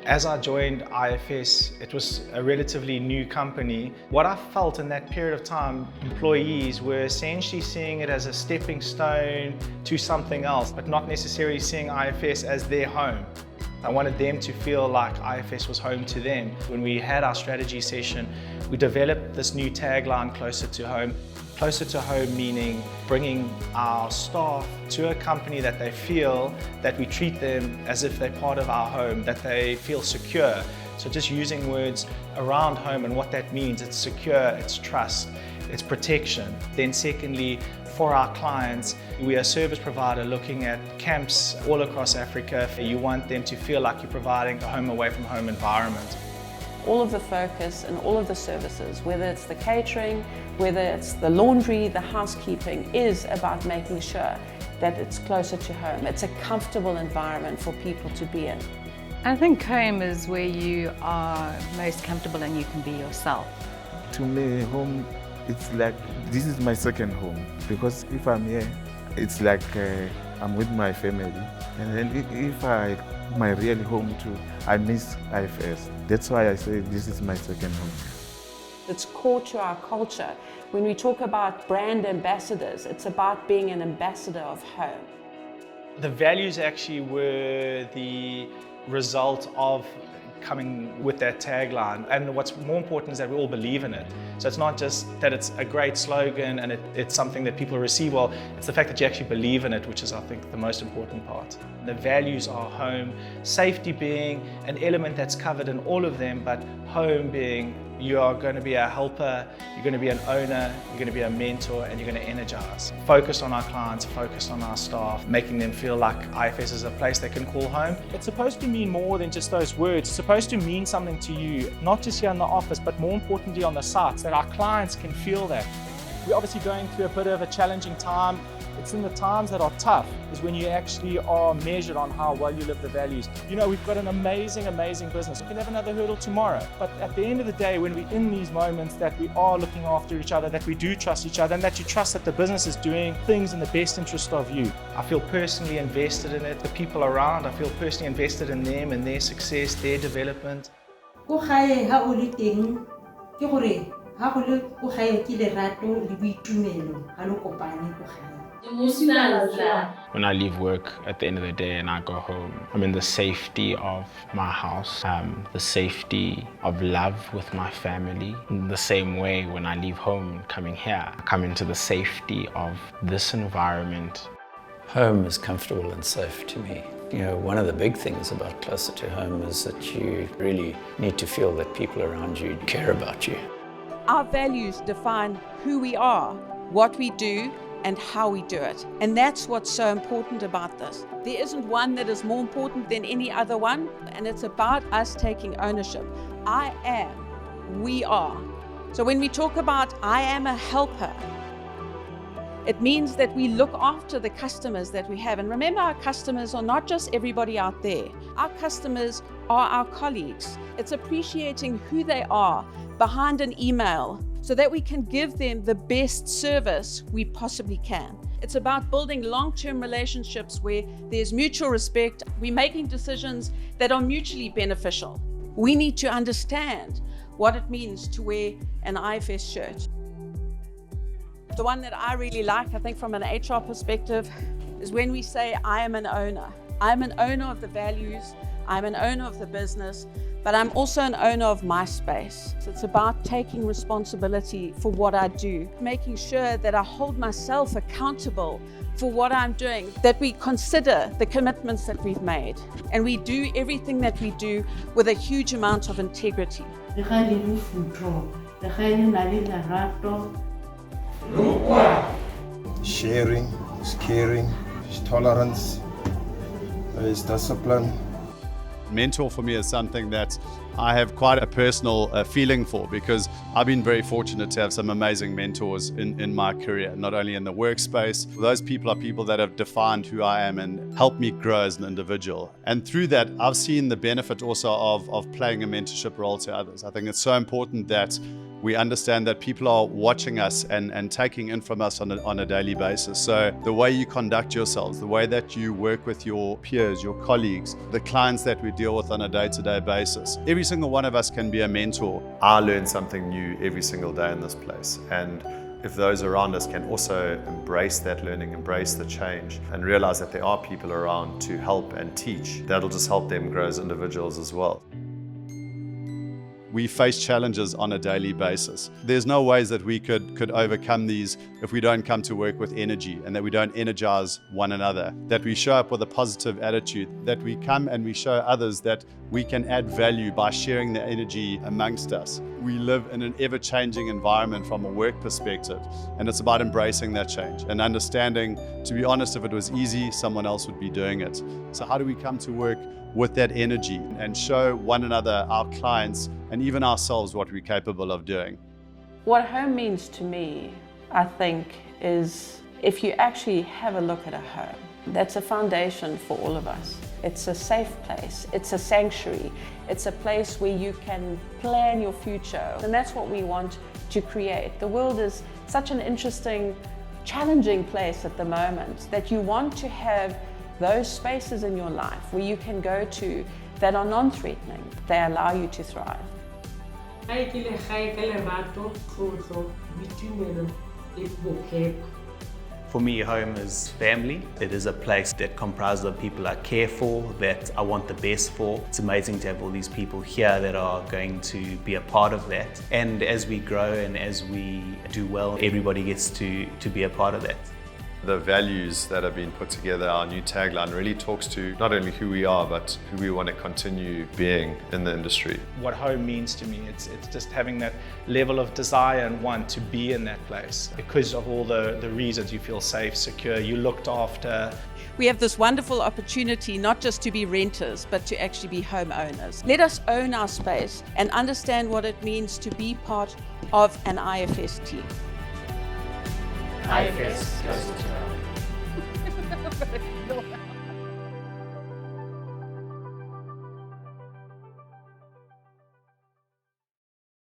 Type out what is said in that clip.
As I joined IFS, it was a relatively new company. What I felt in that period of time, employees were essentially seeing it as a stepping stone to something else, but not necessarily seeing IFS as their home. I wanted them to feel like IFS was home to them. When we had our strategy session, we developed this new tagline, Closer to Home. Closer to home meaning bringing our staff to a company that they feel that we treat them as if they're part of our home, that they feel secure. So just using words around home and what that means, it's secure, it's trust, it's protection. Then secondly, for our clients, we are a service provider looking at camps all across Africa. You want them to feel like you're providing a home away from home environment. All of the focus and all of the services, whether it's the catering, whether it's the laundry, the housekeeping, is about making sure that it's closer to home. It's a comfortable environment for people to be in. I think home is where you are most comfortable and you can be yourself. To me, home, it's like, this is my second home, because if I'm here, it's like I'm with my family. And then if my real home too, I miss IFS. That's why I say this is my second home. It's core to our culture. When we talk about brand ambassadors, it's about being an ambassador of home. The values actually were the result of coming with that tagline. And what's more important is that we all believe in it. So it's not just that it's a great slogan and it's something that people receive well, it's the fact that you actually believe in it, which is, I think, the most important part. The values are home, safety being an element that's covered in all of them, but home being you are going to be a helper, you're going to be an owner, you're going to be a mentor, and you're going to energize. Focused on our clients, focused on our staff, making them feel like IFS is a place they can call home. It's supposed to mean more than just those words. It's supposed to mean something to you, not just here in the office, but more importantly on the sites, that our clients can feel that. We're obviously going through a bit of a challenging time. It's in the times that are tough is when you actually are measured on how well you live the values. You know, we've got an amazing, amazing business. We can have another hurdle tomorrow. But at the end of the day, when we're in these moments that we are looking after each other, that we do trust each other, and that you trust that the business is doing things in the best interest of you. I feel personally invested in it. The people around, I feel personally invested in them and their success, their development. When I leave work at the end of the day and I go home, I'm in the safety of my house, the safety of love with my family. In the same way, when I leave home coming here, I come into the safety of this environment. Home is comfortable and safe to me. You know, one of the big things about Closer to Home is that you really need to feel that people around you care about you. Our values define who we are, what we do, and how we do it. And that's what's so important about this. There isn't one that is more important than any other one, and it's about us taking ownership. I am, we are. So when we talk about I am a helper, it means that we look after the customers that we have. And remember, our customers are not just everybody out there. Our customers are our colleagues. It's appreciating who they are behind an email so that we can give them the best service we possibly can. It's about building long-term relationships where there's mutual respect. We're making decisions that are mutually beneficial. We need to understand what it means to wear an IFS shirt. The one that I really like, I think from an HR perspective, is when we say, I am an owner. I'm an owner of the values, I'm an owner of the business, but I'm also an owner of my space. So it's about taking responsibility for what I do, making sure that I hold myself accountable for what I'm doing, that we consider the commitments that we've made, and we do everything that we do with a huge amount of integrity. Sharing, is caring, is tolerance, is discipline. Mentor for me is something that I have quite a personal feeling for, because I've been very fortunate to have some amazing mentors in my career, not only in the workspace. Those people are people that have defined who I am and helped me grow as an individual. And through that, I've seen the benefit also of playing a mentorship role to others. I think it's so important that We understand that people are watching us and taking in from us on a daily basis. So the way you conduct yourselves, the way that you work with your peers, your colleagues, the clients that we deal with on a day-to-day basis, every single one of us can be a mentor. I learn something new every single day in this place, and if those around us can also embrace that learning, embrace the change, and realize that there are people around to help and teach, that'll just help them grow as individuals as well. We face challenges on a daily basis. There's no ways that we could overcome these if we don't come to work with energy, and that we don't energize one another, that we show up with a positive attitude, that we come and we show others that we can add value by sharing the energy amongst us. We live in an ever-changing environment from a work perspective, and it's about embracing that change and understanding, to be honest, if it was easy, someone else would be doing it. So how do we come to work with that energy and show one another, our clients, and even ourselves what we're capable of doing? What home means to me, I think, is if you actually have a look at a home, that's a foundation for all of us. It's a safe place, it's a sanctuary, it's a place where you can plan your future, and that's what we want to create. The world is such an interesting, challenging place at the moment that you want to have those spaces in your life where you can go to that are non-threatening. They allow you to thrive. For me, home is family. It is a place that comprises of people I care for, that I want the best for. It's amazing to have all these people here that are going to be a part of that. And as we grow and as we do well, everybody gets to be a part of that. The values that have been put together, our new tagline, really talks to not only who we are, but who we want to continue being in the industry. What home means to me, it's just having that level of desire and want to be in that place because of all the reasons. You feel safe, secure, you're looked after. We have this wonderful opportunity not just to be renters, but to actually be homeowners. Let us own our space and understand what it means to be part of an IFS team. IFS Closer.